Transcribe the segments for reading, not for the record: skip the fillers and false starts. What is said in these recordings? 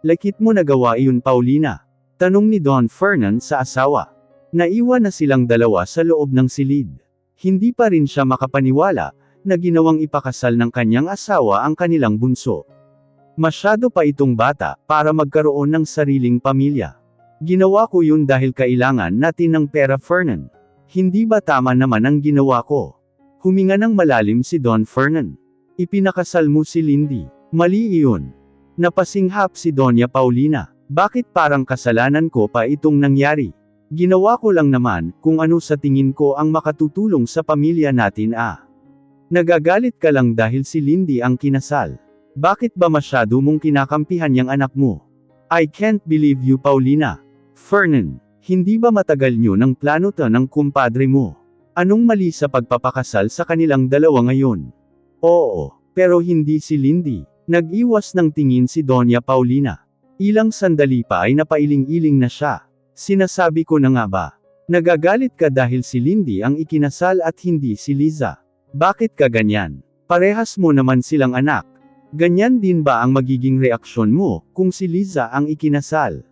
Lakit mo nagawa iyon Paulina? Tanong ni Don Fernan sa asawa. Naiwan na silang dalawa sa loob ng silid. Hindi pa rin siya makapaniwala, na ginawang ipakasal ng kanyang asawa ang kanilang bunso. Masyado pa itong bata, para magkaroon ng sariling pamilya. Ginawa ko yun dahil kailangan natin ng pera Fernan. Hindi ba tama naman ang ginawa ko? Huminga ng malalim si Don Fernan. Ipinakasal mo si Lindy. Mali iyon. Napasinghap si Doña Paulina. Bakit parang kasalanan ko pa itong nangyari? Ginawa ko lang naman, kung ano sa tingin ko ang makatutulong sa pamilya natin Nagagalit ka lang dahil si Lindy ang kinasal. Bakit ba masyado mong kinakampihan yang anak mo? I can't believe you Paulina. Fernan, hindi ba matagal nyo ng plano to ng kumpadre mo? Anong mali sa pagpapakasal sa kanilang dalawa ngayon? Oo, pero hindi si Lindy. Nag-iwas ng tingin si Doña Paulina. Ilang sandali pa ay napailing-iling na siya. Sinasabi ko na nga ba? Nagagalit ka dahil si Lindy ang ikinasal at hindi si Liza. Bakit ka ganyan? Parehas mo naman silang anak. Ganyan din ba ang magiging reaksyon mo, kung si Liza ang ikinasal?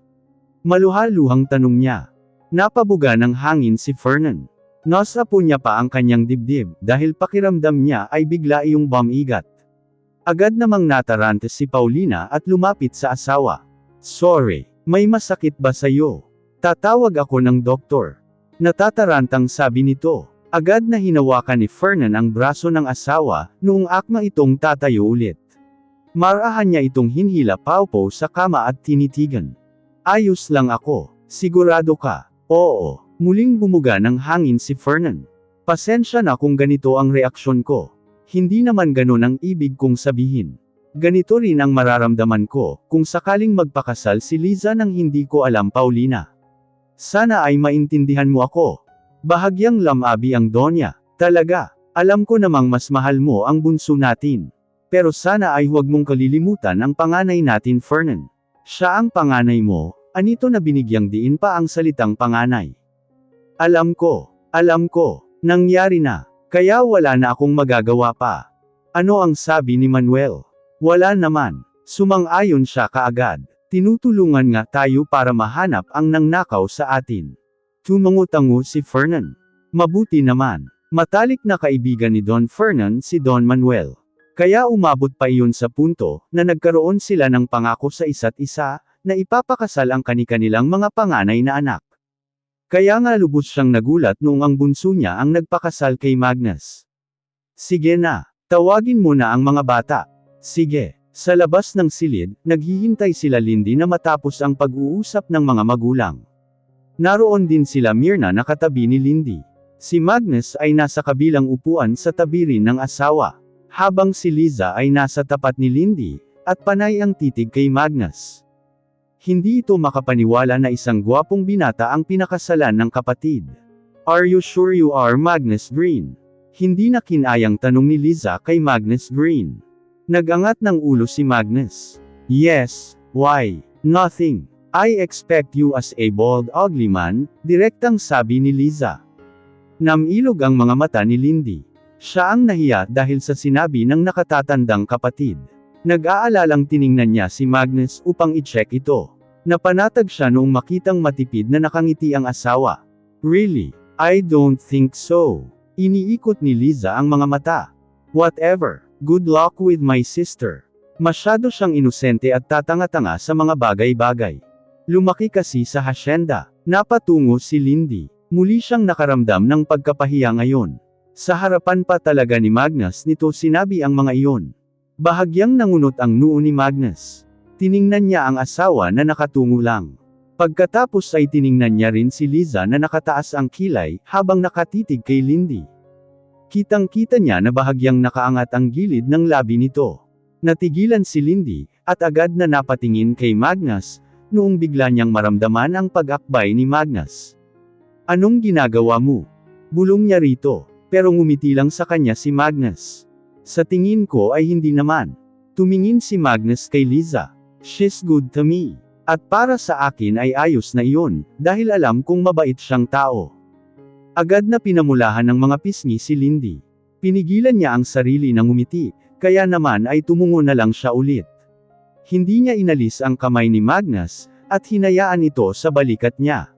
Maluhaluhang tanong niya. Napabuga ng hangin si Fernan. Nasapo niya pa ang kanyang dibdib, dahil pakiramdam niya ay bigla iyong bumigat. Agad namang natarante si Paulina at lumapit sa asawa. Sorry, may masakit ba sa'yo? Tatawag ako ng doktor. Natatarantang sabi nito. Agad na hinawakan ni Fernan ang braso ng asawa, noong akma itong tatayo ulit. Marahan niya itong hinhila paupo sa kama at tinitigan. Ayos lang ako, sigurado ka? Oo, muling bumuga ng hangin si Fernan. Pasensya na kung ganito ang reaksyon ko. Hindi naman ganun ang ibig kong sabihin. Ganito rin ang mararamdaman ko, kung sakaling magpakasal si Liza nang hindi ko alam Paulina. Sana ay maintindihan mo ako. Bahagyang lamabi ang Donya. Talaga, alam ko namang mas mahal mo ang bunso natin. Pero sana ay huwag mong kalilimutan ang panganay natin Fernan. Siya ang panganay mo, anito na binigyang diin pa ang salitang panganay. Alam ko, nangyari na. Kaya wala na akong magagawa pa. Ano ang sabi ni Manuel? Wala naman. Sumang-ayon siya kaagad. Tinutulungan nga tayo para mahanap ang nangnakaw sa atin. Tumango-tango si Fernan. Mabuti naman. Matalik na kaibigan ni Don Fernan si Don Manuel. Kaya umabot pa iyon sa punto, na nagkaroon sila ng pangako sa isa't isa, na ipapakasal ang kani-kanilang mga panganay na anak. Kaya nga lubos siyang nagulat noong ang bunso niya ang nagpakasal kay Magnus. Sige na, tawagin mo na ang mga bata. Sige. Sa labas ng silid, naghihintay sila Lindy na matapos ang pag-uusap ng mga magulang. Naroon din sila Myrna na katabi ni Lindy. Si Magnus ay nasa kabilang upuan sa tabi rin ng asawa. Habang si Liza ay nasa tapat ni Lindy, at panay ang titig kay Magnus. Hindi ito makapaniwala na isang gwapong binata ang pinakasalan ng kapatid. Are you sure you are Magnus Green? Hindi na kinayang tanong ni Liza kay Magnus Green. Nagangat ng ulo si Magnus. Yes, why? Nothing. I expect you as a bald ugly man, direktang sabi ni Liza. Namilog ang mga mata ni Lindy. Siya ang nahiya dahil sa sinabi ng nakatatandang kapatid. Nag-aalalang tiningnan niya si Magnus upang i-check ito. Napanatag siya noong makitang matipid na nakangiti ang asawa. Really? I don't think so. Iniikot ni Liza ang mga mata. Whatever. Good luck with my sister. Masyado siyang inosente at tatanga-tanga sa mga bagay-bagay. Lumaki kasi sa hasyenda. Napatungo si Lindy. Muli siyang nakaramdam ng pagkapahiya ngayon. Sa harapan pa talaga ni Magnus nito sinabi ang mga iyon. Bahagyang nangunot ang noo ni Magnus. Tiningnan niya ang asawa na nakatungo lang. Pagkatapos ay tiningnan niya rin si Liza na nakataas ang kilay, habang nakatitig kay Lindy. Kitang-kita niya na bahagyang nakaangat ang gilid ng labi nito. Natigilan si Lindy, at agad na napatingin kay Magnus, noong bigla niyang maramdaman ang pag-akbay ni Magnus. Anong ginagawa mo? Bulong niya rito, pero ngumiti lang sa kanya si Magnus. Sa tingin ko ay hindi naman. Tumingin si Magnus kay Liza. She's good to me. At para sa akin ay ayos na iyon, dahil alam kong mabait siyang tao. Agad na pinamulahan ng mga pisngi si Lindy. Pinigilan niya ang sarili na ngumiti, kaya naman ay tumungo na lang siya ulit. Hindi niya inalis ang kamay ni Magnus, at hinayaan ito sa balikat niya.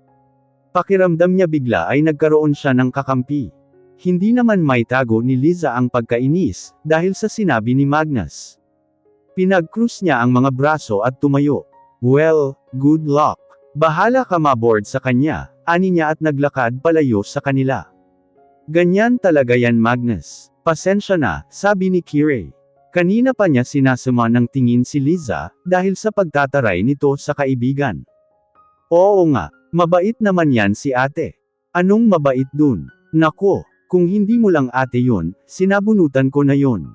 Pakiramdam niya bigla ay nagkaroon siya ng kakampi. Hindi naman maitago ni Liza ang pagkainis, dahil sa sinabi ni Magnus. Pinag-cruise niya ang mga braso at tumayo. Well, good luck. Bahala ka maboard sa kanya, ani niya at naglakad palayo sa kanila. Ganyan talaga yan Magnus. Pasensya na, sabi ni Kirei. Kanina pa niya sinasama ng tingin si Liza, dahil sa pagtataray nito sa kaibigan. Oo nga, mabait naman yan si ate. Anong mabait dun? Nako, kung hindi mo lang ate yun, sinabunutan ko na yun.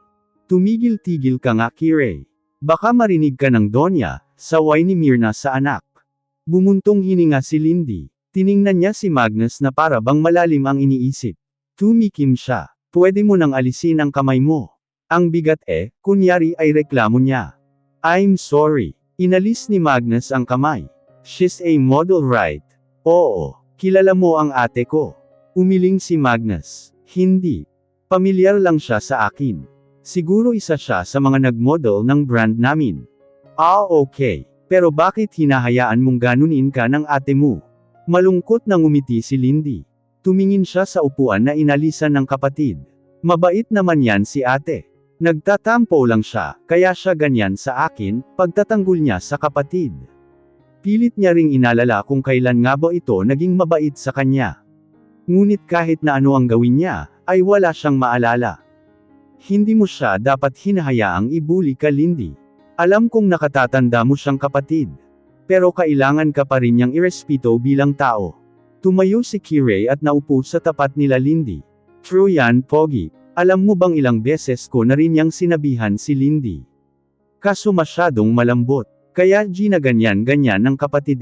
Tumigil-tigil ka nga Kirei. Baka marinig ka ng Donya, saway ni Myrna sa anak. Bumuntong hininga si Lindy. Tiningnan niya si Magnus na para bang malalim ang iniisip. Tumikim siya. Pwede mo nang alisin ang kamay mo. Ang bigat kunyari ay reklamo niya. I'm sorry. Inalis ni Magnus ang kamay. She's a model right? Oo. Kilala mo ang ate ko. Umiling si Magnus. Hindi. Pamilyar lang siya sa akin. Siguro isa siya sa mga nag-model ng brand namin. Ah okay. Pero bakit hinahayaan mong ganunin ka ng ate mo? Malungkot na ngumiti si Lindy. Tumingin siya sa upuan na inalisan ng kapatid. Mabait naman yan si ate. Nagtatampo lang siya, kaya siya ganyan sa akin, pagtatanggol niya sa kapatid. Pilit niya ring inalala kung kailan nga ba ito naging mabait sa kanya. Ngunit kahit na ano ang gawin niya, ay wala siyang maalala. Hindi mo siya dapat hinahayaang ibuli ka Lindy. Alam kong nakatatanda mo siyang kapatid. Pero kailangan ka pa rin niyang irespeto bilang tao. Tumayo si Kirei at naupo sa tapat nila Lindy. True yan Pogi. Alam mo bang ilang beses ko na rin niyang sinabihan si Lindy? Kaso masyadong malambot. Kaya ginaganyan-ganyan ng kapatid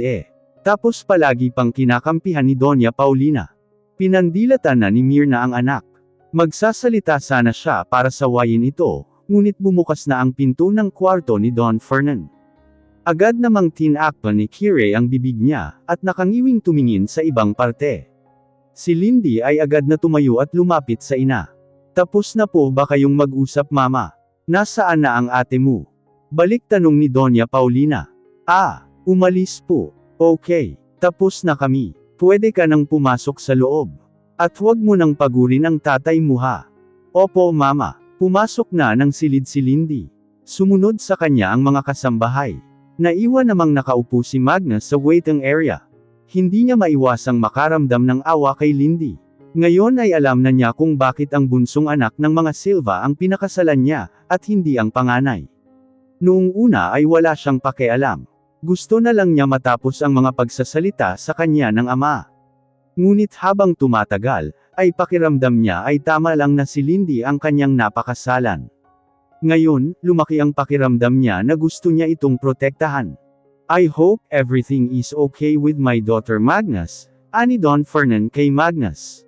Tapos palagi pang kinakampihan ni Donya Paulina. Pinandilatan na ni Myrna ang anak. Magsasalita sana siya para sawayin ito, ngunit bumukas na ang pinto ng kwarto ni Don Fernan. Agad namang tinakpan ni Kirei ang bibig niya, at nakangiwing tumingin sa ibang parte. Si Lindy ay agad na tumayo at lumapit sa ina. Tapos na po ba kayong mag-usap mama? Nasaan na ang ate mo? Balik tanong ni Donya Paulina. Umalis po. Okay, tapos na kami. Pwede ka nang pumasok sa loob. At huwag mo nang pagurin ang tatay mo ha. Opo mama. Pumasok na ng silid si Lindy. Sumunod sa kanya ang mga kasambahay. Naiwan namang nakaupo si Magnus sa waiting area. Hindi niya maiwasang makaramdam ng awa kay Lindy. Ngayon ay alam na niya kung bakit ang bunsong anak ng mga Silva ang pinakasalan niya, at hindi ang panganay. Noong una ay wala siyang pakialam. Gusto na lang niya matapos ang mga pagsasalita sa kanya ng ama. Ngunit habang tumatagal, ay pakiramdam niya ay tama lang na si Lindy ang kanyang napakasalan. Ngayon, lumaki ang pakiramdam niya na gusto niya itong protektahan. I hope everything is okay with my daughter Magnus, ani Don Fernan kay Magnus.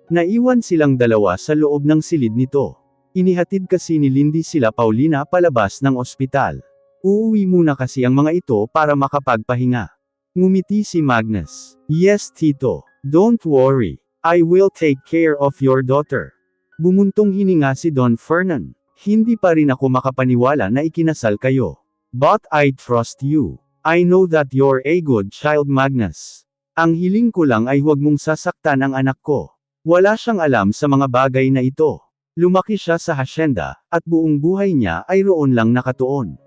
Naiwan silang dalawa sa loob ng silid nito. Inihatid kasi ni Lindy sila Paulina palabas ng ospital. Uuwi muna kasi ang mga ito para makapagpahinga. Ngumiti si Magnus. Yes tito, don't worry. I will take care of your daughter. Bumuntong hininga si Don Fernan. Hindi pa rin ako makapaniwala na ikinasal kayo. But I trust you. I know that you're a good child Magnus. Ang hiling ko lang ay huwag mong sasaktan ang anak ko. Wala siyang alam sa mga bagay na ito. Lumaki siya sa hasyenda, at buong buhay niya ay roon lang nakatuon.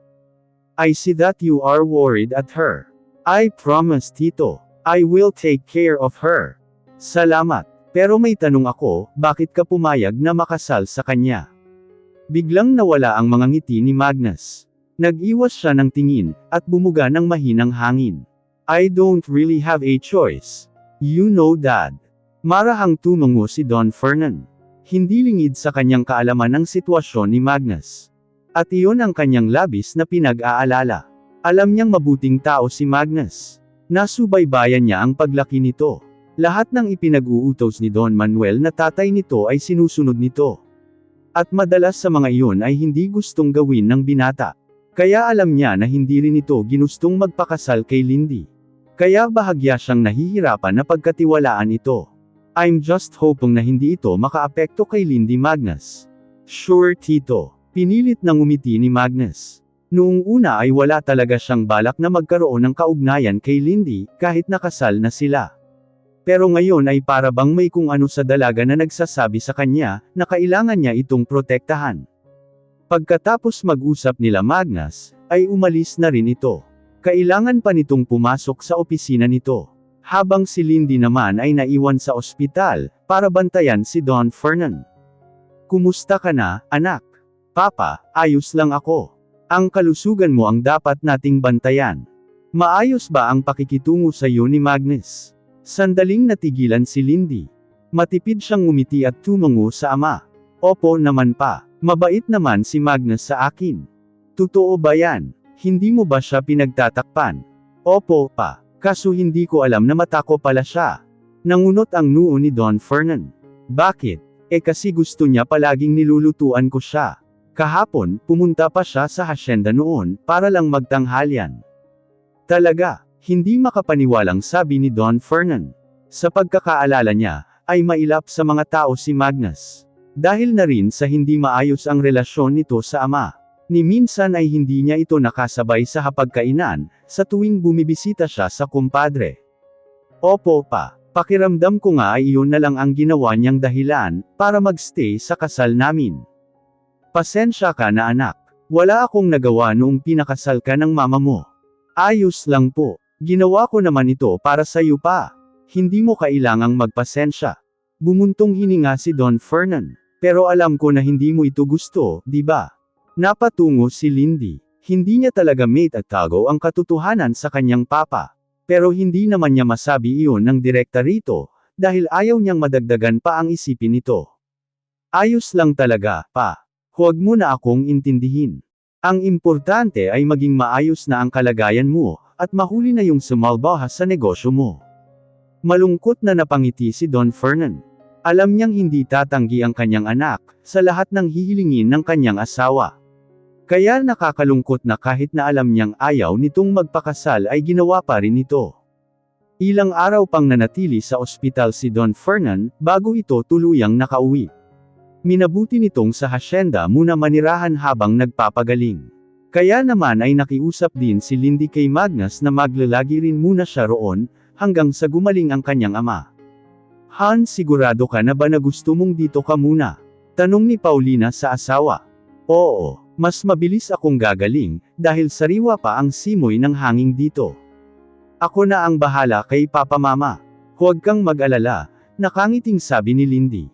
I see that you are worried at her. I promise tito, I will take care of her. Salamat. Pero may tanong ako, bakit ka pumayag na makasal sa kanya? Biglang nawala ang mga ngiti ni Magnus. Nag-iwas siya ng tingin, at bumuga ng mahinang hangin. I don't really have a choice. You know dad. Marahang tumungo si Don Fernan. Hindi lingid sa kanyang kaalaman ng sitwasyon ni Magnus. At iyon ang kanyang labis na pinag-aalala. Alam niyang mabuting tao si Magnus. Nasubaybayan niya ang paglaki nito. Lahat ng ipinag-uutos ni Don Manuel na tatay nito ay sinusunod nito. At madalas sa mga iyon ay hindi gustong gawin ng binata. Kaya alam niya na hindi rin ito ginustong magpakasal kay Lindy. Kaya bahagya siyang nahihirapan na pagkatiwalaan ito. I'm just hoping na hindi ito makaapekto kay Lindy Magnus. Sure tito. Pinilit na ngumiti ni Magnus. Noong una ay wala talaga siyang balak na magkaroon ng kaugnayan kay Lindy, kahit nakasal na sila. Pero ngayon ay para bang may kung ano sa dalaga na nagsasabi sa kanya, na kailangan niya itong protektahan. Pagkatapos mag-usap nila Magnus, ay umalis na rin ito. Kailangan pa nitong pumasok sa opisina nito. Habang si Lindy naman ay naiwan sa ospital, para bantayan si Don Fernan. Kumusta ka na, anak? Papa, ayos lang ako. Ang kalusugan mo ang dapat nating bantayan. Maayos ba ang pakikitungo sa iyo ni Magnus? Sandaling natigilan si Lindy. Matipid siyang ngumiti at tumango sa ama. Opo naman pa, mabait naman si Magnus sa akin. Totoo ba yan? Hindi mo ba siya pinagtatakpan? Opo pa, kaso hindi ko alam na matako pala siya. Nangunot ang noo ni Don Fernan. Bakit? Kasi gusto niya palaging nilulutuan ko siya. Kahapon, pumunta pa siya sa hasyenda noon, para lang magtanghalian. Talaga, hindi makapaniwalang sabi ni Don Fernan. Sa pagkakaalala niya, ay mailap sa mga tao si Magnus. Dahil na rin sa hindi maayos ang relasyon nito sa ama. Ni minsan ay hindi niya ito nakasabay sa hapagkainan, sa tuwing bumibisita siya sa kumpadre. Opo pa, pakiramdam ko nga ay iyon na lang ang ginawa niyang dahilan, para magstay sa kasal namin. Pasensya ka na anak. Wala akong nagawa noong pinakasal ka ng mama mo. Ayos lang po. Ginawa ko naman ito para sa iyo pa. Hindi mo kailangang magpasensya. Bumuntong hininga si Don Fernan. Pero alam ko na hindi mo ito gusto, di ba? Napatungo si Lindy. Hindi niya talaga mate at tago ang katotohanan sa kanyang papa. Pero hindi naman niya masabi iyon ng direkta rito, dahil ayaw niyang madagdagan pa ang isipin nito. Ayos lang talaga, pa. Huwag mo na akong intindihin. Ang importante ay maging maayos na ang kalagayan mo, at mahuli na yung sumalbaha sa negosyo mo. Malungkot na napangiti si Don Fernan. Alam niyang hindi tatanggi ang kanyang anak, sa lahat ng hihilingin ng kanyang asawa. Kaya nakakalungkot na kahit na alam niyang ayaw nitong magpakasal ay ginawa pa rin ito. Ilang araw pang nanatili sa ospital si Don Fernan, bago ito tuluyang nakauwi. Minabuti nitong sa hasyenda muna manirahan habang nagpapagaling. Kaya naman ay nakiusap din si Lindy kay Magnus na maglalagi rin muna siya roon, hanggang sa gumaling ang kanyang ama. Han, sigurado ka na ba na gusto mong dito ka muna? Tanong ni Paulina sa asawa. Oo, mas mabilis akong gagaling, dahil sariwa pa ang simoy ng hangin dito. Ako na ang bahala kay Papa Mama. Huwag kang mag-alala, nakangiting sabi ni Lindy.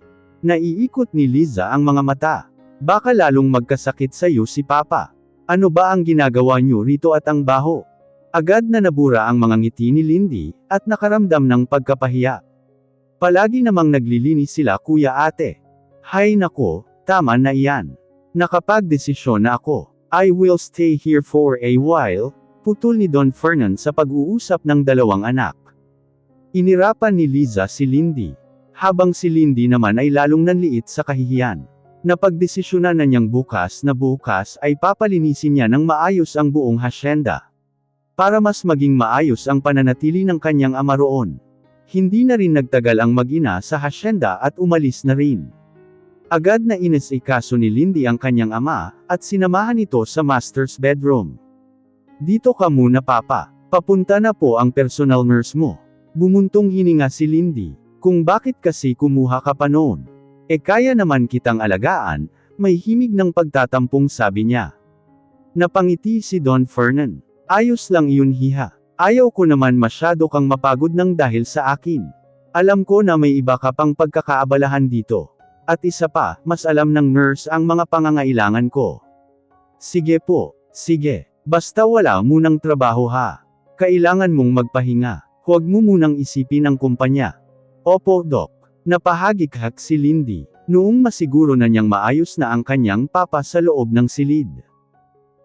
Naiikot ni Liza ang mga mata. Baka lalong magkasakit sa iyo si Papa. Ano ba ang ginagawa niyo rito at ang baho? Agad na nabura ang mga ngiti ni Lindy, at nakaramdam ng pagkapahiya. Palagi namang naglilinis sila kuya ate. Hay nako, tama na iyan. Nakapagdesisyon na ako. I will stay here for a while, putol ni Don Fernan sa pag-uusap ng dalawang anak. Inirapan ni Liza si Lindy. Habang si Lindy naman ay lalong nanliit sa kahihiyan. Napagdesisyonan na niyang bukas ay papalinisin niya ng maayos ang buong hasyenda. Para mas maging maayos ang pananatili ng kanyang ama roon. Hindi na rin nagtagal ang mag-ina sa hasyenda at umalis na rin. Agad na inasikaso ni Lindy ang kanyang ama, at sinamahan ito sa master's bedroom. Dito ka muna papa, papunta na po ang personal nurse mo. Bumuntong hininga si Lindy, kung bakit kasi kumuha ka pa noon. Kaya naman kitang alagaan, may himig ng pagtatampong sabi niya. Napangiti si Don Fernan. Ayos lang iyon hiha. Ayaw ko naman masyado kang mapagod ng dahil sa akin. Alam ko na may iba ka pang pagkakaabalahan dito. At isa pa, mas alam ng nurse ang mga pangangailangan ko. Sige po, sige. Basta wala munang trabaho ha. Kailangan mong magpahinga. Huwag mo munang isipin ang kumpanya. Opo, Doc. Napahagikak si Lindy, noong masiguro na niyang maayos na ang kanyang papa sa loob ng silid.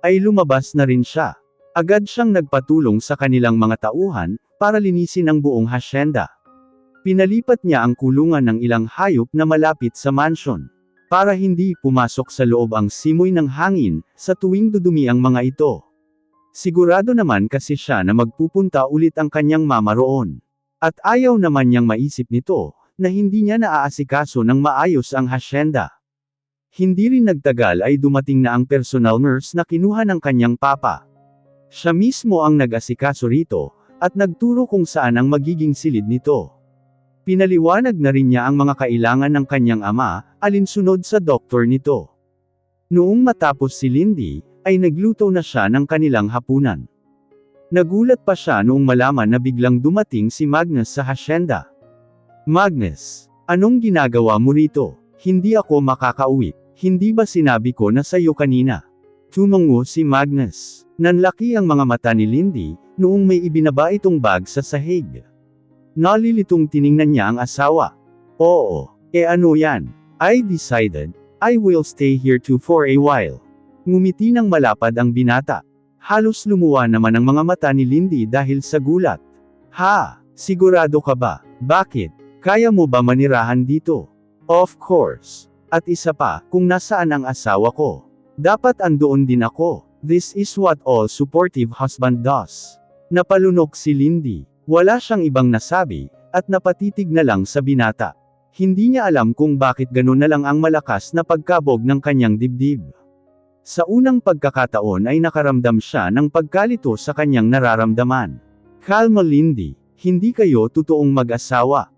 Ay lumabas na rin siya. Agad siyang nagpatulong sa kanilang mga tauhan, para linisin ang buong hasyenda. Pinalipat niya ang kulungan ng ilang hayop na malapit sa mansyon, para hindi pumasok sa loob ang simoy ng hangin, sa tuwing dudumi ang mga ito. Sigurado naman kasi siya na magpupunta ulit ang kanyang mama roon. At ayaw naman niyang maisip nito, na hindi niya naaasikaso ng maayos ang hasyenda. Hindi rin nagtagal ay dumating na ang personal nurse na kinuha ng kanyang papa. Siya mismo ang nag-asikaso rito, at nagturo kung saan ang magiging silid nito. Pinaliwanag na rin niya ang mga kailangan ng kanyang ama, alinsunod sa doktor nito. Noong matapos si Lindy, ay nagluto na siya ng kanilang hapunan. Nagulat pa siya noong malaman na biglang dumating si Magnus sa hasyenda. Magnus, anong ginagawa mo rito? Hindi ako makakauwi. Hindi ba sinabi ko na sa'yo kanina? Tumango si Magnus. Nanlaki ang mga mata ni Lindy, noong may ibinaba itong bag sa sahig. Nalilitong tiningnan niya ang asawa. Oo, ano yan? I decided, I will stay here too for a while. Ngumiti ng malapad ang binata. Halos lumuwa naman ang mga mata ni Lindy dahil sa gulat. Ha, sigurado ka ba? Bakit? Kaya mo ba manirahan dito? Of course. At isa pa, kung nasaan ang asawa ko, dapat andoon din ako. This is what all supportive husband does. Napalunok si Lindy. Wala siyang ibang nasabi, at napatitig na lang sa binata. Hindi niya alam kung bakit ganun na lang ang malakas na pagkabog ng kanyang dibdib. Sa unang pagkakataon ay nakaramdam siya ng pagkalito sa kanyang nararamdaman. Kalma Lindy, hindi kayo totoong mag-asawa.